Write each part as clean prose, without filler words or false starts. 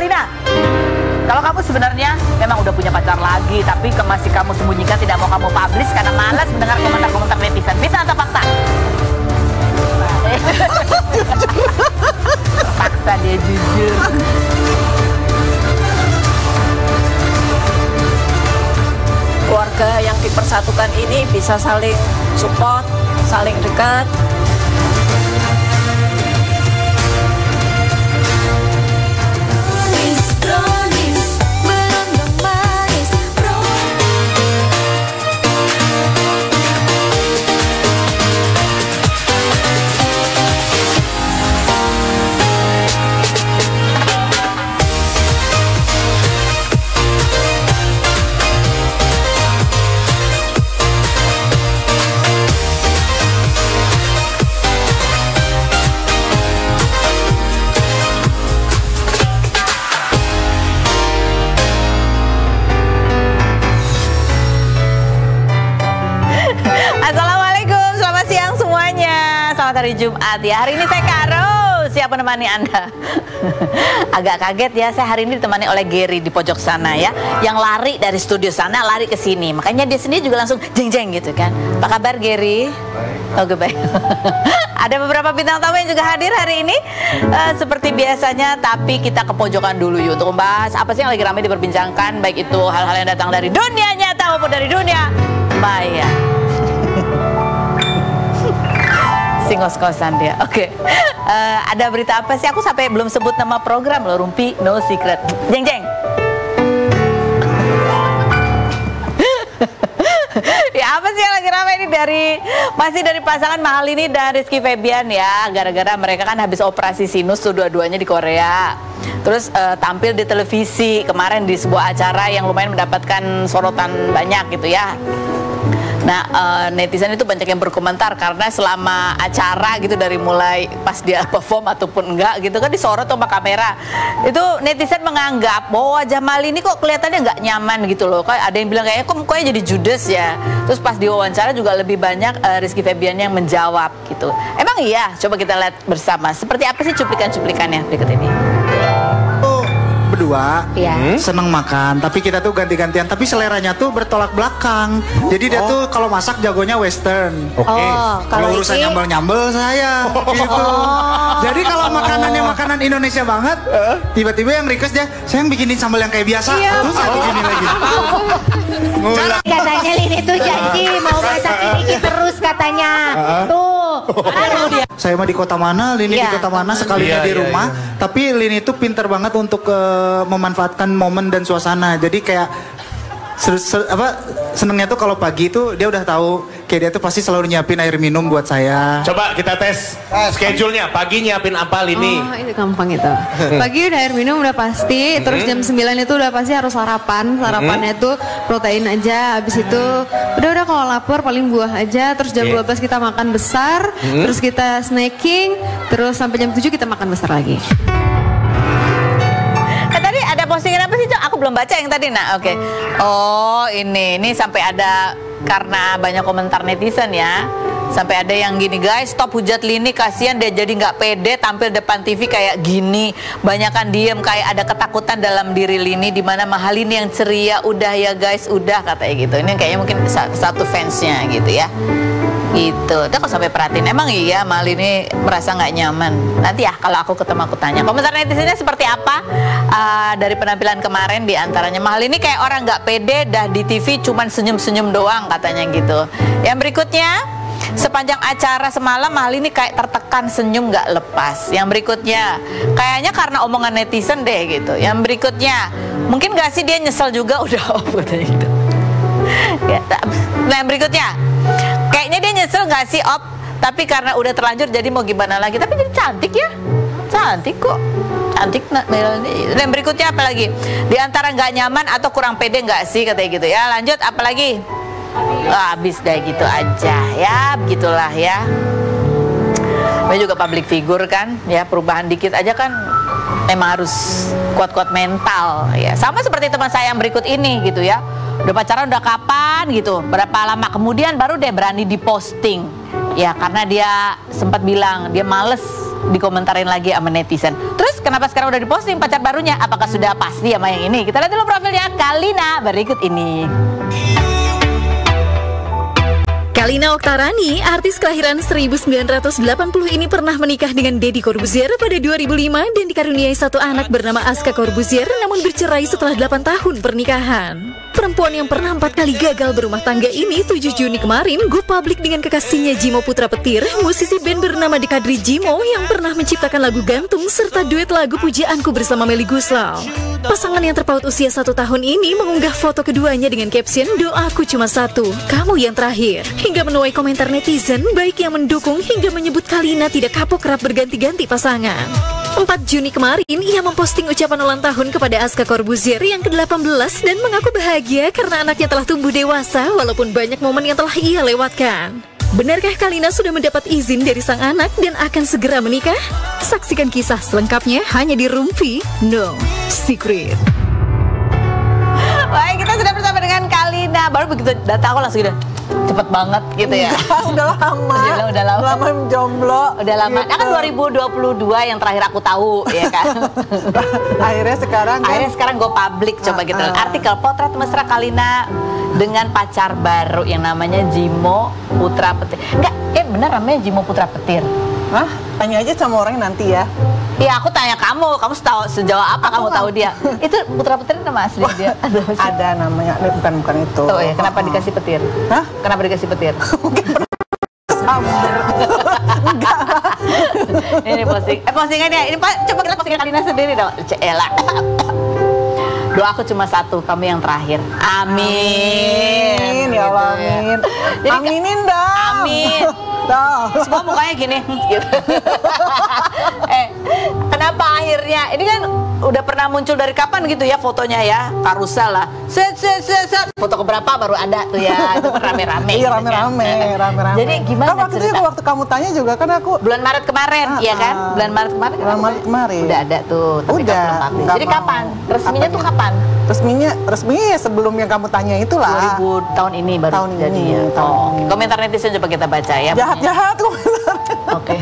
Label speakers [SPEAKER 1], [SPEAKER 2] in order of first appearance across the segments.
[SPEAKER 1] Malina, kalau kamu sebenarnya memang udah punya pacar lagi, tapi masih kamu sembunyikan, tidak mau kamu publish karena malas mendengar komentar-komentar netizen. Bisa atau fakta? Paksa dia jujur.
[SPEAKER 2] Keluarga yang dipersatukan ini bisa saling support, saling dekat.
[SPEAKER 1] Assalamualaikum, selamat siang semuanya. Selamat hari Jumat ya. Hari ini saya Karo, siap menemani Anda. Agak kaget ya, saya hari ini ditemani oleh Gary di pojok sana ya, yang lari dari studio sana, lari ke sini. Makanya dia sendiri juga langsung jeng-jeng gitu kan. Apa kabar Gary? Baik. Oh, baik. Ada beberapa bintang tamu yang juga hadir hari ini, seperti biasanya. Tapi kita ke pojokan dulu yuk untuk membahas apa sih yang lagi ramai diperbincangkan, baik itu hal-hal yang datang dari dunia nyata maupun dari dunia maya. Singos-kosan dia. Oke. Ada berita apa sih? Aku sampai belum sebut nama program loh, Rumpi No Secret. Jeng-jeng. Ya apa sih yang lagi ramai ini masih dari pasangan Mahalini dan Rizky Febian ya. Gara-gara mereka kan habis operasi sinus tuh dua-duanya di Korea. Terus tampil di televisi kemarin di sebuah acara yang lumayan mendapatkan sorotan banyak gitu ya. Nah, netizen itu banyak yang berkomentar karena selama acara gitu, dari mulai pas dia perform ataupun enggak gitu kan disorot sama kamera. Itu netizen menganggap bahwa wajah Malini kok kelihatannya nggak nyaman gitu loh. Kayak ada yang bilang kayaknya kok mukanya jadi judes ya. Terus pas diwawancara juga lebih banyak Rizky Febian yang menjawab gitu. Emang iya? Coba kita lihat bersama. Seperti apa sih cuplikan-cuplikannya berikut ini?
[SPEAKER 3] Berdua seneng makan, tapi kita tuh ganti-gantian, tapi seleranya tuh bertolak belakang. Jadi dia tuh kalau masak jagonya western. Kalau urusan nyambel-nyambel saya gitu. Jadi kalau makanannya makanan Indonesia banget, tiba-tiba yang request dia, saya yang bikinin sambal yang kayak biasa. Terus aku gini lagi.
[SPEAKER 4] Katanya Lini tuh janji mau masak ini terus katanya. Tuh.
[SPEAKER 3] Saya mah di kota mana, Lini di kota mana, sekalinya di rumah. Tapi Lini tuh pinter banget untuk memanfaatkan momen dan suasana. Jadi kayak senengnya tuh kalau pagi tuh dia udah tahu, kayak dia tuh pasti selalu nyiapin air minum buat saya.
[SPEAKER 5] Coba kita tes schedule-nya. Pagi nyiapin apa Lini?
[SPEAKER 6] Oh, itu gampang itu. Pagi udah air minum udah pasti, terus jam 9 itu udah pasti harus sarapan. Sarapannya itu protein aja, habis itu udah kalau lapar paling buah aja, terus jam 12 kita makan besar, terus kita snacking, terus sampai jam 7 kita makan besar lagi.
[SPEAKER 1] Tadi ada postingan apa sih, Cok? Aku belum baca yang tadi, nah. Oke. Oh, ini sampai ada karena banyak komentar netizen ya. Sampai ada yang gini, guys, stop hujat Lini, kasihan dia jadi nggak pede tampil depan TV kayak gini. Banyakan diem, kayak ada ketakutan dalam diri Lini, di mana Mahalini yang ceria. Udah ya guys, udah, katanya gitu. Ini kayaknya mungkin satu fansnya gitu ya. Gitu. Udah kok sampai perhatiin, emang iya Mahalini merasa nggak nyaman. Nanti ya kalau aku ketemu aku tanya. Komentar netizennya seperti apa dari penampilan kemarin, diantaranya Mahalini kayak orang nggak pede, dah di TV cuman senyum-senyum doang katanya gitu. Yang berikutnya, sepanjang acara semalam Mahalini kayak tertekan, senyum nggak lepas. Yang berikutnya, kayaknya karena omongan netizen deh gitu. Yang berikutnya, mungkin nggak sih dia nyesel juga udah off katanya gitu. Ya, nah yang berikutnya, kayaknya dia nyesel nggak sih op, tapi karena udah terlanjur jadi mau gimana lagi. Tapi jadi cantik ya, cantik kok, cantik. Dan berikutnya apa lagi? Di antara nggak nyaman atau kurang pede nggak sih katanya gitu ya. Lanjut apa lagi? Habis deh gitu aja ya, begitulah ya. Ini juga public figure kan, ya perubahan dikit aja kan memang harus kuat-kuat mental ya. Sama seperti teman saya yang berikut ini gitu ya. Udah pacaran udah kapan gitu, berapa lama kemudian baru deh berani diposting ya, karena dia sempat bilang dia males dikomentarin lagi sama netizen. Terus kenapa sekarang udah diposting pacar barunya? Apakah sudah pasti sama yang ini? Kita lihat dulu profilnya Kalina berikut ini.
[SPEAKER 7] Kalina Oktarani, artis kelahiran 1980 ini pernah menikah dengan Deddy Corbuzier pada 2005 dan dikaruniai satu anak bernama Aska Corbuzier, namun bercerai setelah 8 tahun pernikahan. Perempuan yang pernah 4 kali gagal berumah tangga ini 7 Juni kemarin go publik dengan kekasihnya Jimo Putra Petir, musisi band bernama Dekadri Jimo yang pernah menciptakan lagu gantung serta duet lagu Pujianku bersama Melly Guslau. Pasangan yang terpaut usia 1 tahun ini mengunggah foto keduanya dengan caption "Doaku cuma satu, kamu yang terakhir", hingga menuai komentar netizen baik yang mendukung hingga menyebut Kalina tidak kapok kerap berganti-ganti pasangan. 4 Juni kemarin, ia memposting ucapan ulang tahun kepada Aska Corbuzier yang ke-18 dan mengaku bahagia karena anaknya telah tumbuh dewasa walaupun banyak momen yang telah ia lewatkan. Benarkah Kalina sudah mendapat izin dari sang anak dan akan segera menikah? Saksikan kisah selengkapnya hanya di Rumpi No Secret.
[SPEAKER 1] Baik, kita sudah bersama dengan Kalina. Baru begitu datang aku langsung udah cepet banget gitu ya.
[SPEAKER 2] Udah lama.
[SPEAKER 1] Udah lama.
[SPEAKER 2] Lama jomblo.
[SPEAKER 1] Udah lama.
[SPEAKER 2] Gitu.
[SPEAKER 1] Nah, kan 2022 yang terakhir aku tahu ya kan.
[SPEAKER 2] Akhirnya sekarang
[SPEAKER 1] go public coba gitu. Artikel potret mesra Kalina dengan pacar baru yang namanya Jimo Putra Petir. Enggak, benar namanya Jimo Putra Petir.
[SPEAKER 2] Hah? Tanya aja sama orangnya nanti ya.
[SPEAKER 1] Iya, aku tanya kamu tahu sejauh apa kamu tahu dia? Itu Putra Petir nama asli dia.
[SPEAKER 2] Ada namanya, bukan itu.
[SPEAKER 1] Oh ya, kenapa dikasih petir?
[SPEAKER 2] Hah?
[SPEAKER 1] Kenapa dikasih petir?
[SPEAKER 2] Enggak.
[SPEAKER 1] Ini postingannya. Ini Pak, coba kita postingan Kalina sendiri dong. Cela. Doaku cuma satu, kamu yang terakhir. Amin.
[SPEAKER 2] Ya Allah, amin.
[SPEAKER 1] Jadi,
[SPEAKER 2] aminin dong.
[SPEAKER 1] Amin. Semua mukanya gini gitu. Kenapa akhirnya ini kan udah pernah muncul dari kapan gitu ya fotonya ya, karusel lah, set foto keberapa baru ada tuh ya, itu kan rame-rame.
[SPEAKER 2] Iya,
[SPEAKER 1] gitu
[SPEAKER 2] rame-rame.
[SPEAKER 1] Jadi gimana
[SPEAKER 2] kan waktu kamu tanya juga kan aku
[SPEAKER 1] bulan Maret kemarin, iya kan? Bulan Maret kemarin udah ada tuh, tapi
[SPEAKER 2] udah,
[SPEAKER 1] kan belum. Jadi kapan? Resminya tuh kapan?
[SPEAKER 2] Resminya ya sebelum yang kamu tanya itulah.
[SPEAKER 1] 2000 tahun ini baru jadinya. Komentar netizen coba kita baca ya.
[SPEAKER 2] Jahat komentar.
[SPEAKER 1] Oke.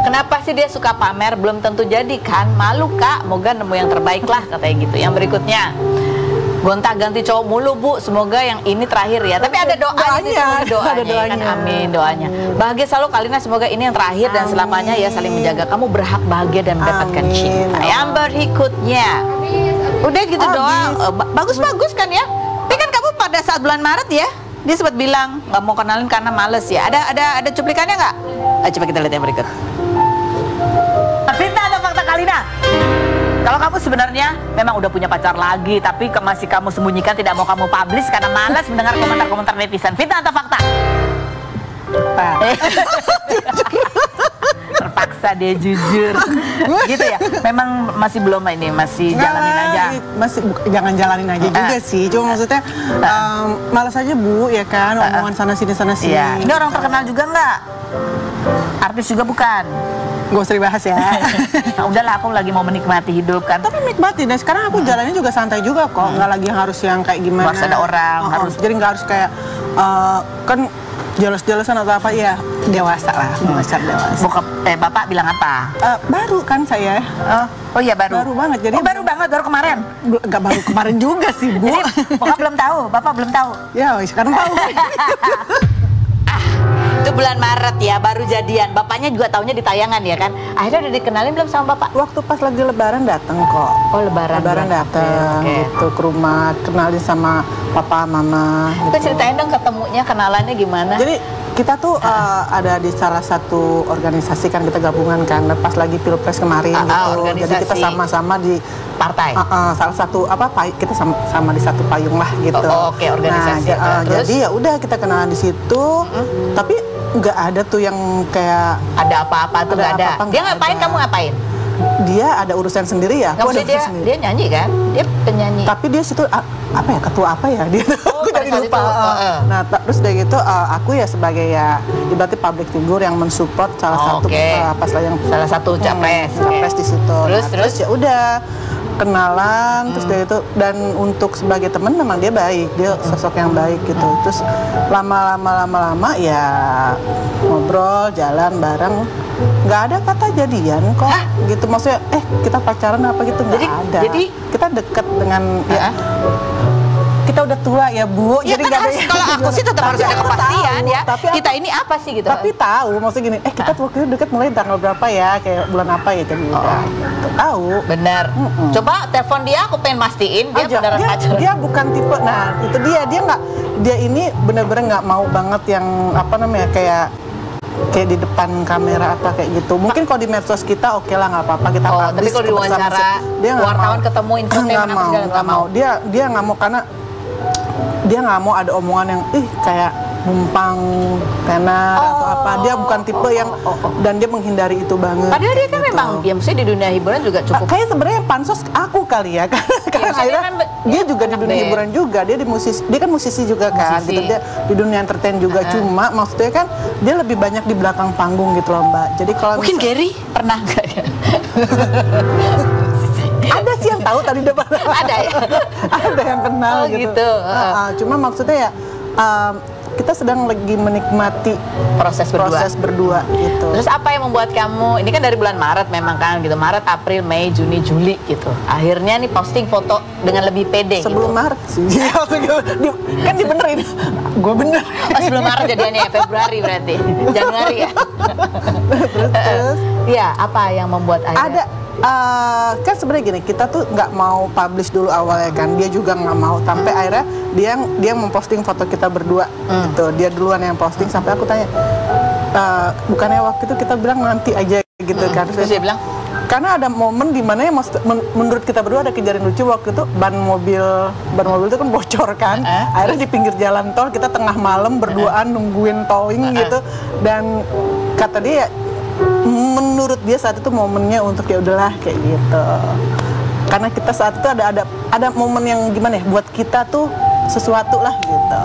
[SPEAKER 1] Kenapa sih dia suka pamer? Belum tentu jadi kan? Malu kak, moga nemu yang terbaik lah katanya gitu. Yang berikutnya, gonta-ganti cowok mulu bu, semoga yang ini terakhir ya. Tapi ada doanya,
[SPEAKER 2] ada doanya.
[SPEAKER 1] Kan? Amin doanya. Bahagia selalu Kalina, semoga ini yang terakhir dan selamanya ya saling menjaga. Kamu berhak bahagia dan mendapatkan cinta. Yang berikutnya, udah gitu doang. Bagus-bagus kan ya. Tapi kan kamu pada saat bulan Maret ya, dia sempat bilang nggak mau kenalin karena males ya. Ada cuplikannya nggak? Coba kita lihat yang berikut. Fitnah atau fakta Kalina? Kalau kamu sebenarnya memang udah punya pacar lagi, tapi masih kamu sembunyikan, tidak mau kamu publish karena malas mendengar komentar-komentar netizen. Fitnah atau fakta? Terpaksa dia jujur. Gitu ya. Memang masih belum ini, masih jalanin aja.
[SPEAKER 2] Jangan jalanin aja juga sih. Cuma maksudnya malas aja bu, ya kan, omongan sana sini.
[SPEAKER 1] Iya. Ini orang terkenal juga nggak? Artis juga bukan?
[SPEAKER 2] Gak usah dibahas ya.
[SPEAKER 1] Nah, udahlah, aku lagi mau menikmati hidup kan.
[SPEAKER 2] Tapi nikmati, dan sekarang aku jalannya juga santai juga kok. Nggak lagi harus yang kayak gimana.
[SPEAKER 1] Harus ada orang, harus.
[SPEAKER 2] Jadi nggak harus kayak kan jelas-jelasan atau apa ya, dewasa lah, belajar dewasa.
[SPEAKER 1] Bapak bilang apa?
[SPEAKER 2] Baru kan saya.
[SPEAKER 1] Oh iya baru.
[SPEAKER 2] Baru banget. Jadi
[SPEAKER 1] baru banget, baru kemarin.
[SPEAKER 2] Nggak baru kemarin juga sih bu.
[SPEAKER 1] Jadi Bapak belum tahu, Bapak belum tahu.
[SPEAKER 2] Ya sekarang tahu.
[SPEAKER 1] Itu bulan Maret ya, baru jadian. Bapaknya juga taunya di tayangan ya kan. Akhirnya udah dikenalin belum sama bapak?
[SPEAKER 2] Waktu pas lagi lebaran datang kok.
[SPEAKER 1] Oh lebaran
[SPEAKER 2] datang gitu ke rumah, kenalin sama papa mama.
[SPEAKER 1] Gitu. Ceritain dong ketemunya, kenalannya gimana?
[SPEAKER 2] Jadi kita tuh ada di salah satu organisasi kan, kita gabungan kan pas lagi pilpres kemarin gitu. Jadi kita sama-sama di
[SPEAKER 1] partai.
[SPEAKER 2] Salah satu kita sama di satu payung lah gitu.
[SPEAKER 1] Oke, organisasi.
[SPEAKER 2] Nah, jadi ya udah kita kenalan di situ. Tapi nggak ada tuh yang kayak
[SPEAKER 1] ada apa-apa tuh, nggak ada. Dia ngapain, kamu ngapain?
[SPEAKER 2] Dia ada urusan sendiri ya.
[SPEAKER 1] Dia nyanyi kan? Dia penyanyi.
[SPEAKER 2] Tapi dia situ apa ya, ketua apa ya dia? Aku jadi lupa. Nah terus udah gitu aku ya sebagai ya ibaratnya public figure yang mensupport salah satu capres di situ. Terus ya udah kenalan, terus dari itu, dan untuk sebagai teman memang dia baik, dia sosok yang baik gitu. Terus lama-lama ya ngobrol, jalan bareng, nggak ada kata jadian kok. Gitu maksudnya kita pacaran apa gitu, nggak ada. Jadi kita dekat dengan kita udah tua ya Bu,
[SPEAKER 1] ya
[SPEAKER 2] jadi
[SPEAKER 1] kan
[SPEAKER 2] nggak ada
[SPEAKER 1] kalau aku sih tetap harus ada kepastian ya.
[SPEAKER 2] Tapi
[SPEAKER 1] kita ini apa sih gitu.
[SPEAKER 2] Tapi tahu maksudnya gini, kita waktu itu deket mulai tanggal berapa ya, kayak bulan apa ya, jadi udah gitu. Tahu.
[SPEAKER 1] Bener. Coba telepon dia, aku pengen mastiin dia beneran pacaran.
[SPEAKER 2] Dia bukan tipe, nah itu dia ini bener-bener nggak mau banget yang apa namanya kayak di depan kamera apa kayak gitu. Mungkin kalau di medsos kita oke lah, nggak apa-apa kita publish.
[SPEAKER 1] Tapi kalau di wawancara
[SPEAKER 2] dia
[SPEAKER 1] wartawan ketemu infotainment apa segala
[SPEAKER 2] nggak mau. Dia nggak mau karena dia nggak mau ada omongan yang kayak numpang tenar atau apa. Dia bukan tipe yang dan dia menghindari itu banget.
[SPEAKER 1] Padahal dia kan
[SPEAKER 2] gitu.
[SPEAKER 1] memang ya mesti di dunia hiburan juga cukup.
[SPEAKER 2] Kayaknya sebenarnya pansos aku kali ya, karena akhirnya
[SPEAKER 1] kan,
[SPEAKER 2] dia juga di dunia hiburan juga. Dia kan musisi juga kan. Gitu. Dia di dunia entertain juga. Cuma maksudnya kan dia lebih banyak di belakang panggung gitu loh Mbak. Jadi kalau
[SPEAKER 1] mungkin Gary pernah nggak ya?
[SPEAKER 2] Ada sih yang tahu tadi depan.
[SPEAKER 1] Ada ya?
[SPEAKER 2] Ada yang kenal gitu. Cuma maksudnya ya kita sedang lagi menikmati proses berdua gitu.
[SPEAKER 1] Terus apa yang membuat kamu, ini kan dari bulan Maret memang kan gitu, Maret, April, Mei, Juni, Juli gitu, akhirnya nih posting foto dengan lebih pede
[SPEAKER 2] sebelum
[SPEAKER 1] gitu.
[SPEAKER 2] Maret sih. Kan dibenerin. Gue bener.
[SPEAKER 1] Sebelum Maret jadiannya ya, Februari berarti. Januari ya.
[SPEAKER 2] Terus
[SPEAKER 1] ya apa yang membuat akhirnya?
[SPEAKER 2] Kan sebenarnya gini, kita tuh nggak mau publish dulu awalnya kan, dia juga nggak mau, sampai akhirnya dia memposting foto kita berdua gitu, dia duluan yang posting, sampai aku tanya bukannya waktu itu kita bilang nanti aja gitu kan.
[SPEAKER 1] Terus dia bilang
[SPEAKER 2] karena ada momen dimana ya menurut kita berdua ada kejadian lucu. Waktu itu ban mobil itu kan bocor kan, akhirnya di pinggir jalan tol kita tengah malam berduaan nungguin towing gitu, dan kata dia menurut dia saat itu momennya untuk ya udahlah kayak gitu, karena kita saat itu ada momen yang gimana ya, buat kita tuh sesuatu lah gitu.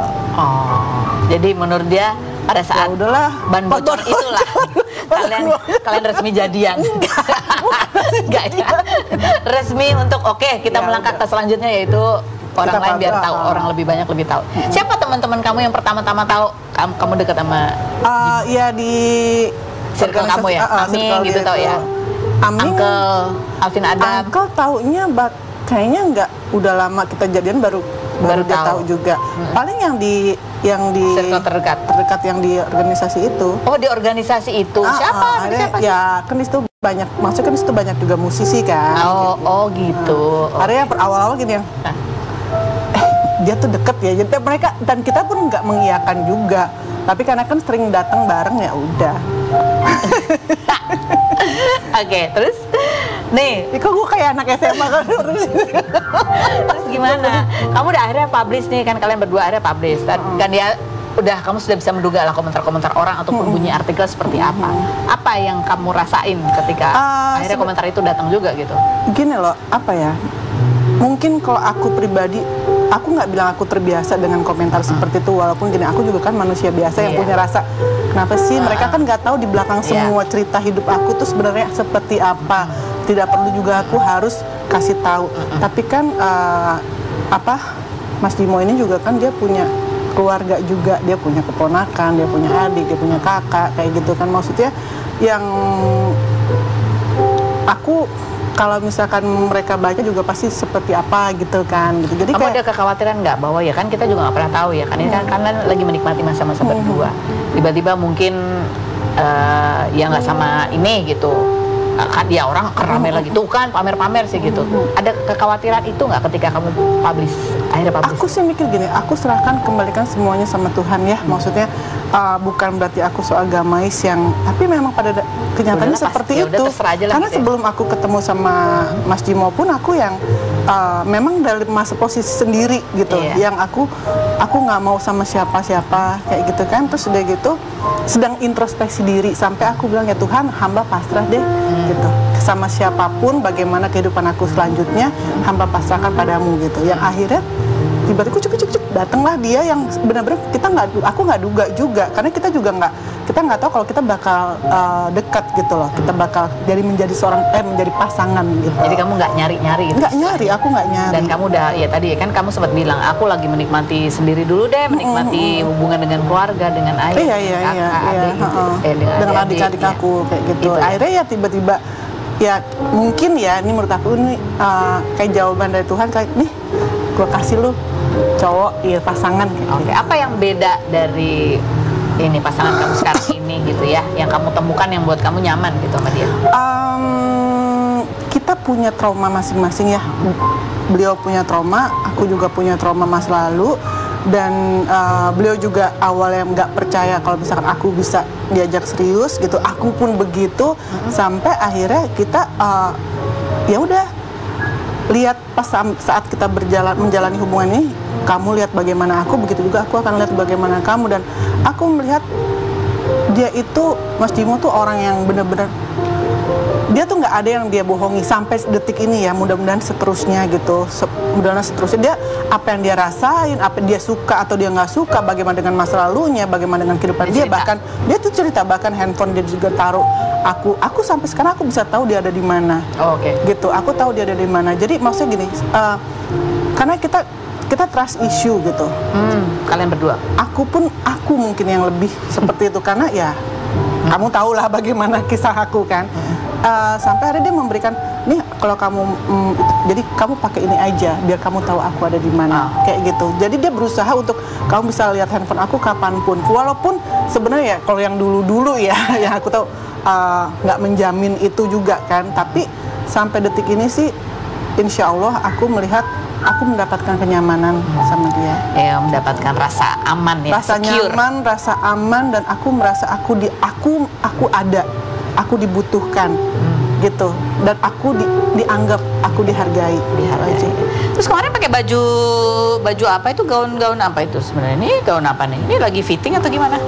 [SPEAKER 1] Jadi menurut dia pada saat
[SPEAKER 2] ya udahlah
[SPEAKER 1] ban bocor itulah kalian resmi jadian. Enggak ya, resmi untuk kita melangkah ke selanjutnya, yaitu orang lain biar tahu, orang lebih banyak lebih tahu. Siapa teman-teman kamu yang pertama-tama tahu kamu dekat sama
[SPEAKER 2] ya di
[SPEAKER 1] circle kamu ya, Amin gitu tau ya.
[SPEAKER 2] Amin,
[SPEAKER 1] Uncle Alvin Adam.
[SPEAKER 2] Uncle taunya kayaknya nggak, udah lama kita jadian baru dia tahu juga. Paling yang di
[SPEAKER 1] circle terdekat
[SPEAKER 2] yang di organisasi itu.
[SPEAKER 1] Oh, di organisasi itu. Siapa sih?
[SPEAKER 2] Ya kan itu banyak, maksudnya kan itu banyak juga musisi kan.
[SPEAKER 1] Gitu.
[SPEAKER 2] Ada yang awal-awal gini yang dia tuh deket ya, jadi mereka dan kita pun nggak mengiyakan juga. Tapi karena kan sering datang bareng ya udah.
[SPEAKER 1] Oke, terus nih,
[SPEAKER 2] kok gue kayak anak SMA kan.
[SPEAKER 1] Terus gimana? Kamu udah akhirnya publish nih kan, kalian berdua akhirnya publish. Kan dia kamu sudah bisa menduga lah komentar-komentar orang ataupun bunyi artikel seperti apa. Apa yang kamu rasain ketika akhirnya komentar itu datang juga gitu?
[SPEAKER 2] Gini loh, apa ya? Mungkin kalau aku pribadi, aku nggak bilang aku terbiasa dengan komentar seperti itu, walaupun gini, aku juga kan manusia biasa yang punya rasa. Kenapa sih mereka kan nggak tahu di belakang semua cerita hidup aku tuh sebenarnya seperti apa. Tidak perlu juga aku harus kasih tahu. Tapi kan Mas Dimo ini juga kan dia punya keluarga juga, dia punya keponakan, dia punya adik, dia punya kakak kayak gitu kan. Maksudnya yang aku kalau misalkan mereka baca juga pasti seperti apa gitu kan gitu. Jadi
[SPEAKER 1] kamu ada kekhawatiran nggak bahwa ya kan kita juga nggak pernah tahu ya kan, ini kan kalian lagi menikmati masa-masa berdua, tiba-tiba mungkin ya nggak sama ini gitu kan, dia orang rame lagi tuh kan pamer-pamer sih gitu. Ada kekhawatiran itu nggak ketika kamu akhirnya publish? Aku
[SPEAKER 2] sih mikir gini, aku serahkan, kembalikan semuanya sama Tuhan ya. Maksudnya bukan berarti aku soal agamais yang, tapi memang pada kenyataannya seperti itu. Karena gitu sebelum aku ketemu sama Mas Jimo pun aku yang memang dari masa posisi sendiri gitu, yang aku nggak mau sama siapa-siapa kayak gitu kan. Terus udah gitu sedang introspeksi diri sampai aku bilang ya Tuhan, hamba pasrah deh gitu, sama siapapun bagaimana kehidupan aku selanjutnya hamba pasrahkan padamu gitu. Yang akhirnya tiba-tiba cuk datanglah dia yang benar-benar aku nggak duga juga, karena kita juga nggak tahu kalau kita bakal dekat gitu loh, kita bakal menjadi menjadi pasangan gitu.
[SPEAKER 1] Jadi kamu nggak nyari-nyari gitu?
[SPEAKER 2] Nggak nyari, aku nggak nyari.
[SPEAKER 1] Dan kamu udah, ya tadi kan kamu sempat bilang, aku lagi menikmati sendiri dulu deh, menikmati hubungan dengan keluarga, dengan ayah,
[SPEAKER 2] dengan adik-adik aku kayak gitu. Akhirnya ya tiba-tiba ya mungkin ya, ini menurut aku ini kayak jawaban dari Tuhan, kayak nih gue kasih lu cowok, ya pasangan.
[SPEAKER 1] Oke, apa yang beda dari ini pasangan kamu sekarang ini gitu ya, yang kamu temukan yang buat kamu nyaman gitu sama dia?
[SPEAKER 2] Kita punya trauma masing-masing ya. Beliau punya trauma, aku juga punya trauma masa lalu. Dan beliau juga awalnya nggak percaya kalau misalkan aku bisa diajak serius gitu, aku pun begitu. Sampai akhirnya kita ya udah, lihat pas saat kita menjalani hubungan ini, kamu lihat bagaimana aku, begitu juga aku akan lihat bagaimana kamu. Dan aku melihat dia itu, Mas Jimo tuh orang yang benar-benar, dia tuh nggak ada yang dia bohongi sampai detik ini ya. Mudah-mudahan seterusnya gitu, mudah-mudahan seterusnya dia, apa yang dia rasain, apa dia suka atau dia nggak suka, bagaimana dengan masa lalunya, bagaimana dengan kehidupan dia, bahkan dia tuh cerita, bahkan handphone dia juga taruh aku sampai sekarang aku bisa tahu dia ada di mana. Gitu, aku tahu dia ada di mana. Jadi maksudnya gini, karena kita trust issue gitu.
[SPEAKER 1] Kalian berdua?
[SPEAKER 2] Aku mungkin yang lebih seperti itu, karena ya kamu tahulah bagaimana kisah aku kan. Sampai akhirnya dia memberikan, nih kalau kamu jadi kamu pakai ini aja biar kamu tahu aku ada di mana, kayak gitu. Jadi dia berusaha untuk kamu bisa lihat handphone aku kapanpun, walaupun sebenarnya ya kalau yang dulu ya yang aku tahu nggak menjamin itu juga kan. Tapi sampai detik ini sih insya Allah aku melihat aku mendapatkan kenyamanan sama dia.
[SPEAKER 1] Ya, mendapatkan rasa aman ya,
[SPEAKER 2] rasa secure. Nyaman, rasa aman, dan aku merasa aku ada, aku dibutuhkan gitu, dan aku dianggap, aku dihargai. Aja.
[SPEAKER 1] Terus kemarin pakai baju apa itu, gaun apa itu sebenarnya? Ini gaun apa nih? Ini lagi fitting atau gimana?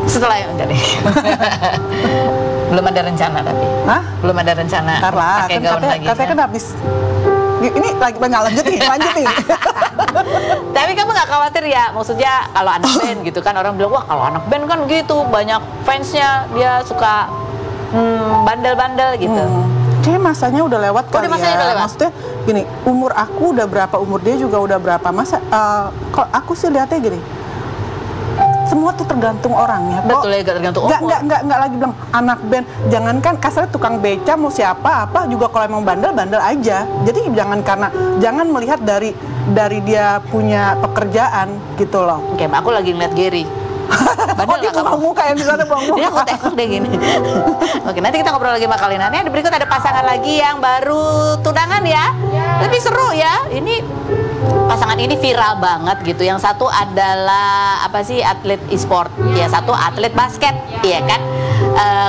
[SPEAKER 1] Setelah yang enggak deh. Belum ada rencana tapi.
[SPEAKER 2] Hah?
[SPEAKER 1] Belum ada rencana pakai gaun lagi.
[SPEAKER 2] Katanya kan habis ini lagi lanjut nih.
[SPEAKER 1] Tapi kamu nggak khawatir ya? Maksudnya kalau anak band gitu kan, orang bilang wah kalau anak band kan gitu banyak fansnya, dia suka bandel-bandel gitu.
[SPEAKER 2] Kayak masanya udah lewat kali
[SPEAKER 1] masanya
[SPEAKER 2] ya.
[SPEAKER 1] Udah lewat.
[SPEAKER 2] Maksudnya gini, umur aku udah berapa, umur dia juga udah berapa. Masa kalau aku sih lihatnya gini, semua tuh tergantung orangnya.
[SPEAKER 1] Betul ya, tergantung umur.
[SPEAKER 2] Nggak lagi bilang anak band. Jangankan kasarnya tukang beca mau siapa apa juga, kalau emang bandel aja. Jadi jangan melihat dari dia punya pekerjaan gitu loh.
[SPEAKER 1] Oke, aku lagi ngeliat Gary.
[SPEAKER 2] Dia buang muka yang di sana, buang muka.
[SPEAKER 1] Dia mau tengok deh gini. Oke, nanti kita ngobrol lagi sama Kalina. Nih, berikut ada pasangan lagi yang baru tunangan ya. Lebih seru ya. Ini pasangan ini viral banget gitu. Yang satu adalah atlet e-sport. Ya, satu atlet basket, iya kan?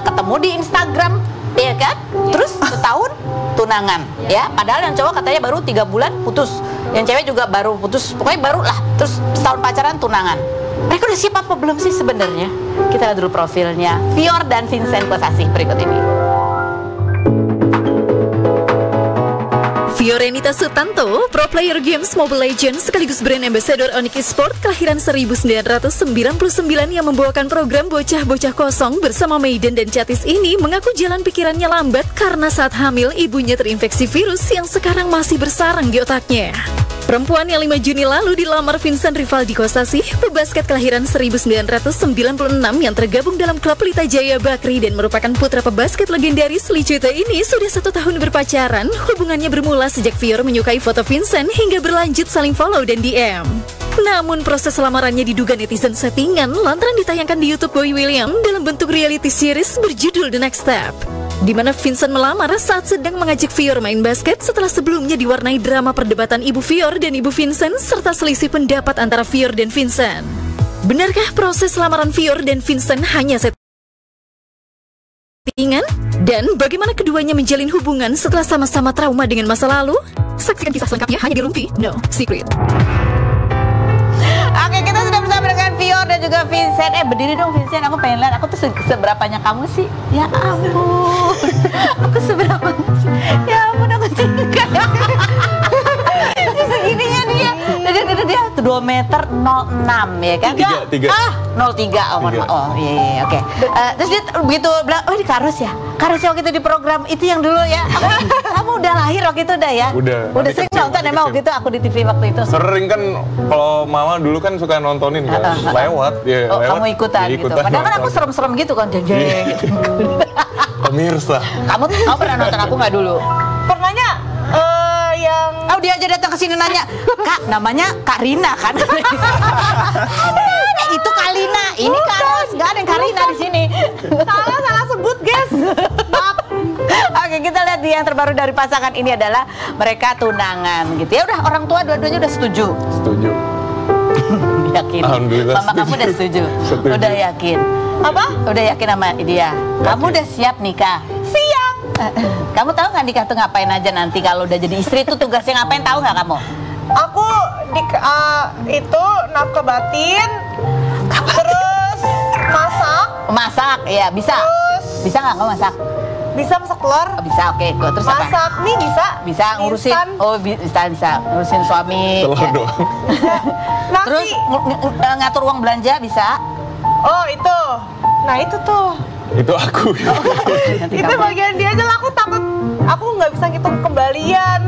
[SPEAKER 1] Ketemu di Instagram, iya kan? Terus setahun tunangan, ya. Padahal yang cowok katanya baru 3 bulan putus. Yang cewek juga baru putus. Pokoknya baru lah. Terus setahun pacaran, tunangan. Mereka udah siap apa belum sih sebenarnya? Kita lihat dulu profilnya Fior dan Vincent Kosasih berikut ini.
[SPEAKER 7] Fiorenita Sutanto, pro player games Mobile Legends sekaligus brand ambassador Onyx Esport kelahiran 1999 yang membawakan program bocah-bocah kosong bersama Maiden dan Catis ini mengaku jalan pikirannya lambat karena saat hamil ibunya terinfeksi virus yang sekarang masih bersarang di otaknya. Perempuan yang 5 Juni lalu dilamar Vincent Rivaldi Kosasih, pebasket kelahiran 1996 yang tergabung dalam klub Pelita Jaya Bakri dan merupakan putra pebasket legendaris Licuite ini sudah 1 tahun berpacaran. Hubungannya bermula sejak Fior menyukai foto Vincent hingga berlanjut saling follow dan DM. Namun proses lamarannya diduga netizen settingan lantaran ditayangkan di YouTube Boy William dalam bentuk reality series berjudul The Next Step, di mana Vincent melamar saat sedang mengajak Fior main basket setelah sebelumnya diwarnai drama perdebatan ibu Fior dan ibu Vincent serta selisih pendapat antara Fior dan Vincent. Benarkah proses lamaran Fior dan Vincent hanya settingan? Dan bagaimana keduanya menjalin hubungan setelah sama-sama trauma dengan masa lalu? Saksikan kisah selengkapnya hanya di Rumpi No Secret.
[SPEAKER 1] Oke, kita sudah bersama dengan Fior dan juga Vincent. Berdiri dong Vincent, aku pengen lihat. Aku tuh seberapanya kamu sih? Ya ampun. Aku seberapa sih? Ya ampun, aku juga. Segininya dia. Dia meter 06 ya kan?
[SPEAKER 8] 3.
[SPEAKER 1] 03. Oh iya, oke. Terus dia begitu bilang, oh ini Karus ya? Karus waktu itu di program itu yang dulu ya? Kamu udah lahir waktu itu udah ya?
[SPEAKER 8] Udah
[SPEAKER 1] sering nonton emang waktu itu aku di TV waktu itu?
[SPEAKER 8] Sering kan, kalau mama dulu kan suka nontonin kan, lewat.
[SPEAKER 1] Oh, kamu ikutan gitu? Padahal kan aku serem-serem gitu kan, jeng-jeng gitu.
[SPEAKER 8] Pemirsa.
[SPEAKER 1] Kamu pernah nonton aku nggak dulu?
[SPEAKER 2] Pernahnya yang
[SPEAKER 1] dia aja datang ke sini nanya, Kak, namanya Kak Rina kan? Itu Kalina, ini Karus, nggak ada yang Karina di sini. Salah sebut, guys. Maaf. Oke, kita lihat yang terbaru dari pasangan ini adalah mereka tunangan gitu ya. Udah orang tua dua-duanya udah setuju.
[SPEAKER 8] Setuju.
[SPEAKER 1] Yakin.
[SPEAKER 8] Alhamdulillah.
[SPEAKER 1] Mama kamu udah setuju. Udah yakin. Apa? Udah yakin sama dia. Kamu udah siap nikah? Siap. Kamu tahu nggak nikah tuh ngapain aja nanti kalau udah jadi istri tuh tugasnya ngapain, tahu nggak kamu?
[SPEAKER 2] Aku itu nafkah batin, terus
[SPEAKER 1] masak, ya bisa. Bisa nggak kamu masak?
[SPEAKER 2] Bisa masak telur.
[SPEAKER 1] Bisa, oke. Terus apa?
[SPEAKER 2] Masak mie bisa.
[SPEAKER 1] Bisa ngurusin.
[SPEAKER 2] Instan.
[SPEAKER 1] Oh bisa ngurusin suami.
[SPEAKER 8] Telur doang.
[SPEAKER 2] Nasi.
[SPEAKER 1] Terus ngatur uang belanja bisa.
[SPEAKER 2] Oh itu. Nah itu tuh.
[SPEAKER 8] Itu aku.
[SPEAKER 2] Itu bagian dia aja lah, aku takut. Aku nggak bisa ngitung kembalian.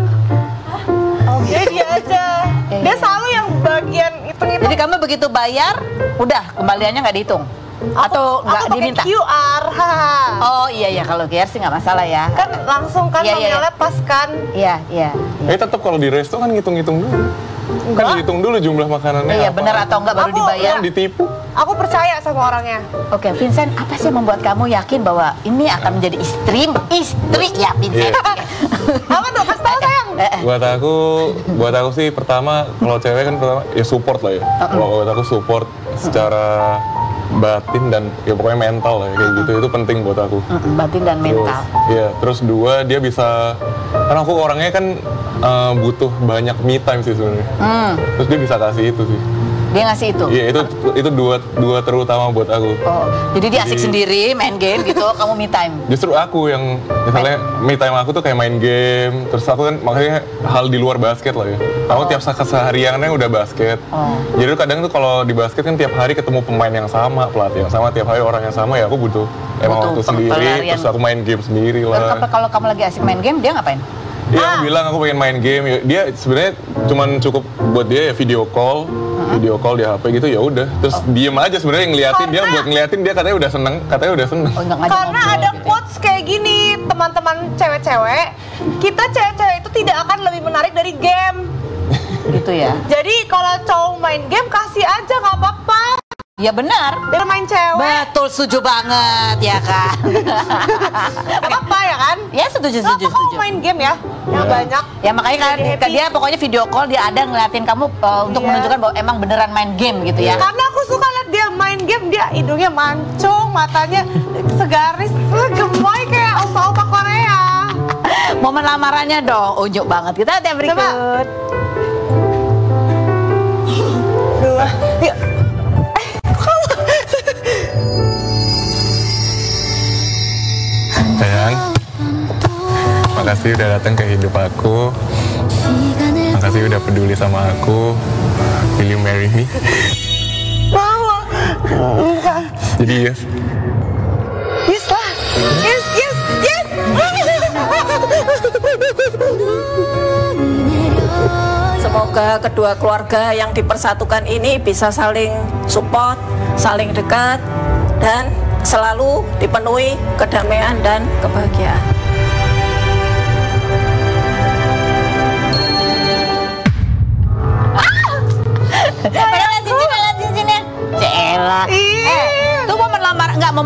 [SPEAKER 2] Jadi dia aja. Dia selalu yang bagian hitung-hitung.
[SPEAKER 1] Jadi kamu begitu bayar, udah kembaliannya nggak dihitung? Atau nggak diminta?
[SPEAKER 2] QR.
[SPEAKER 1] Oh iya kalau QR sih nggak masalah ya.
[SPEAKER 2] Kan langsung kan nominalnya pas kan.
[SPEAKER 1] Iya.
[SPEAKER 8] Tetap kalau di resto kan ngitung-ngitung dulu. Kan dihitung dulu jumlah makanannya.
[SPEAKER 1] Iya benar atau enggak baru dibayar.
[SPEAKER 8] Yang ditipu.
[SPEAKER 2] Aku percaya sama orangnya.
[SPEAKER 1] Oke, Vincent, apa sih yang membuat kamu yakin bahwa ini akan menjadi istri ya, Vincent?
[SPEAKER 2] Apa tuh? Kasih tahu sayang.
[SPEAKER 8] Buat aku sih pertama, kalau cewek kan pertama ya support lah ya. Kalau buat aku support secara batin dan ya pokoknya mental lah ya, kayak gitu, itu penting buat aku.
[SPEAKER 1] Batin dan mental.
[SPEAKER 8] Terus dua, dia bisa, karena aku orangnya kan butuh banyak me time sih sebenarnya. Terus dia bisa kasih itu sih.
[SPEAKER 1] Dia ngasih itu?
[SPEAKER 8] Iya, itu dua terutama buat aku.
[SPEAKER 1] Oh, jadi dia asik sendiri main game gitu, kamu me time?
[SPEAKER 8] Justru aku yang, misalnya me time aku tuh kayak main game, terus aku kan makanya hal di luar basket lah ya. Aku tiap sehariannya udah basket. Jadi kadang tuh kalau di basket kan tiap hari ketemu pemain yang sama, pelatih yang sama, tiap hari orang yang sama, ya aku butuh waktu sendiri, terus aku main game sendiri lah.
[SPEAKER 1] Kalau kamu lagi asik main game, dia ngapain?
[SPEAKER 8] Dia bilang aku pengen main game. Dia sebenarnya cuman cukup buat dia ya video call di HP gitu, ya udah. Terus diem aja sebenarnya ngeliatin. Dia buat ngeliatin, dia katanya udah seneng.
[SPEAKER 2] Karena ada quotes kayak gini, teman-teman cewek-cewek, kita cewek-cewek itu tidak akan lebih menarik dari game.
[SPEAKER 1] Gitu ya.
[SPEAKER 2] Jadi kalau cowok main game, kasih aja nggak apa-apa.
[SPEAKER 1] Ya benar.
[SPEAKER 2] Biar main cewek.
[SPEAKER 1] Betul, setuju banget ya kan.
[SPEAKER 2] Apa ya kan?
[SPEAKER 1] Ya setuju.
[SPEAKER 2] Kamu main game ya? Yang banyak.
[SPEAKER 1] Ya makanya kan dia pokoknya video call, dia ada ngeliatin kamu untuk menunjukkan bahwa emang beneran main game gitu ya.
[SPEAKER 2] Karena aku suka lihat dia main game, dia hidungnya mancung, matanya segaris, gemoy kayak opa-opa Korea.
[SPEAKER 1] Momen lamarannya dong, unjuk banget. Kita lihat yang berikut.
[SPEAKER 8] Sayang, makasih udah datang ke hidup aku. Makasih udah peduli sama aku. Will you marry me?
[SPEAKER 2] Mau.
[SPEAKER 8] Jadi yes.
[SPEAKER 2] Yes lah. Yes.
[SPEAKER 9] Semoga kedua keluarga yang dipersatukan ini bisa saling support, saling dekat, dan selalu dipenuhi kedamaian dan kebahagiaan.
[SPEAKER 1] Padahal cincinnya. Cela. Itu momen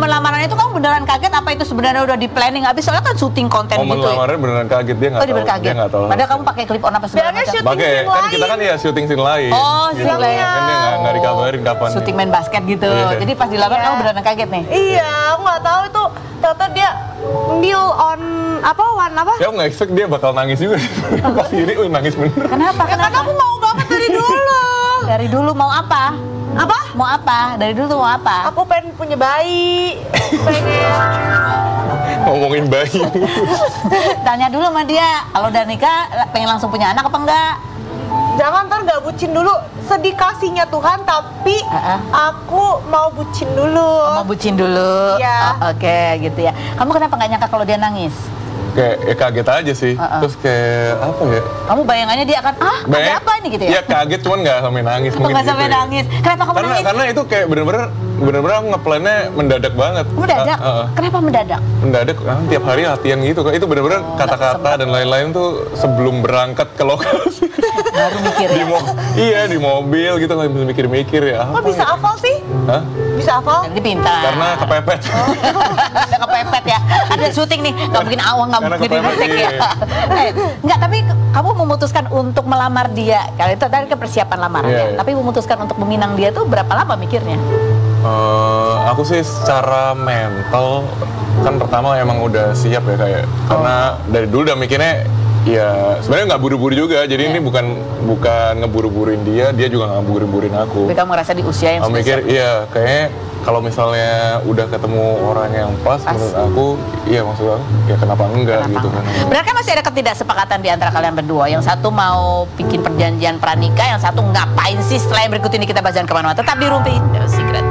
[SPEAKER 1] lamaran itu kamu beneran kaget apa itu sebenarnya udah di planning habis, soalnya kan syuting konten gitu.
[SPEAKER 8] Momen lamarannya beneran kaget, dia nggak tahu.
[SPEAKER 1] Dia nggak tahu. Padahal kamu pakai clip on apa segala macam.
[SPEAKER 8] Pakai kan kita kan ya syuting scene lain.
[SPEAKER 1] Oh, syuting lain.
[SPEAKER 8] Kan dia nggak dikabarin kapan.
[SPEAKER 1] Syuting main basket gitu. Jadi pas dilamar kamu beneran kaget nih.
[SPEAKER 2] Iya, aku nggak tahu itu. Ternyata dia kneel on one apa?
[SPEAKER 8] Ya aku nggak expect dia bakal nangis juga. Pas ini nangis bener.
[SPEAKER 1] Kenapa?
[SPEAKER 2] Karena aku mau banget dari dulu.
[SPEAKER 1] Dari dulu mau apa?
[SPEAKER 2] Apa?
[SPEAKER 1] Mau apa? Dari dulu tuh mau apa?
[SPEAKER 2] Aku pengen punya bayi. Pengen.
[SPEAKER 8] Ngomongin bayi.
[SPEAKER 1] Tanya dulu sama dia, kalau udah nikah pengen langsung punya anak apa enggak?
[SPEAKER 10] jangan ntar gak bucin dulu. Sedikasinya Tuhan, tapi aku mau bucin dulu.
[SPEAKER 1] Mau bucin dulu.
[SPEAKER 10] Iya.
[SPEAKER 1] Oke, gitu ya. Kamu kenapa nggak nyangka kalau dia nangis?
[SPEAKER 8] Kayak kaget aja sih. Terus kayak apa ya?
[SPEAKER 1] Kamu bayangannya dia akan ada apa ini gitu ya?
[SPEAKER 8] Iya kaget, cuman nggak sampai nangis.
[SPEAKER 1] Atau nggak sampai nangis? Kenapa kamu nangis?
[SPEAKER 8] Karena itu kayak bener-bener aku ngeplannya mendadak banget.
[SPEAKER 1] Mendadak? Kenapa mendadak?
[SPEAKER 8] Mendadak, karena tiap hari latihan gitu. Itu bener-bener kata-kata dan lain-lain tuh sebelum berangkat ke lokasi.
[SPEAKER 1] Baru mikir ya?
[SPEAKER 8] Iya, di mobil gitu, nggak bisa mikir-mikir ya.
[SPEAKER 10] Kok bisa hafal sih?
[SPEAKER 8] Hah?
[SPEAKER 10] Bisa hafal?
[SPEAKER 1] Jadi pintar.
[SPEAKER 8] Karena kepepet.
[SPEAKER 1] Ada kepepet ya. Ada syuting nih, nggak mungkin awang, nggak mungkin musik ya. Enggak, tapi kamu memutuskan untuk melamar dia. Kalau itu tadi kan persiapan lamarannya. Tapi memutuskan untuk meminang dia tuh berapa lama mikirnya?
[SPEAKER 8] Aku sih secara mental kan pertama emang udah siap ya kayak karena dari dulu udah mikirnya ya sebenarnya nggak buru-buru juga, jadi ini bukan ngeburu-buruin dia juga nggak ngeburu-buruin aku.
[SPEAKER 1] Tapi kamu ngerasa di usia yang sudah
[SPEAKER 8] mikir
[SPEAKER 1] siap?
[SPEAKER 8] Iya kayaknya kalau misalnya udah ketemu orang yang pas menurut aku, iya maksud aku ya kenapa enggak gitu kan.
[SPEAKER 1] Berarti kan masih ada ketidaksepakatan di antara kalian berdua. Yang satu mau bikin perjanjian pranikah, yang satu ngapain sih setelah yang berikut ini kita bahas kemana-mana. Tetap di Rumpi Secret.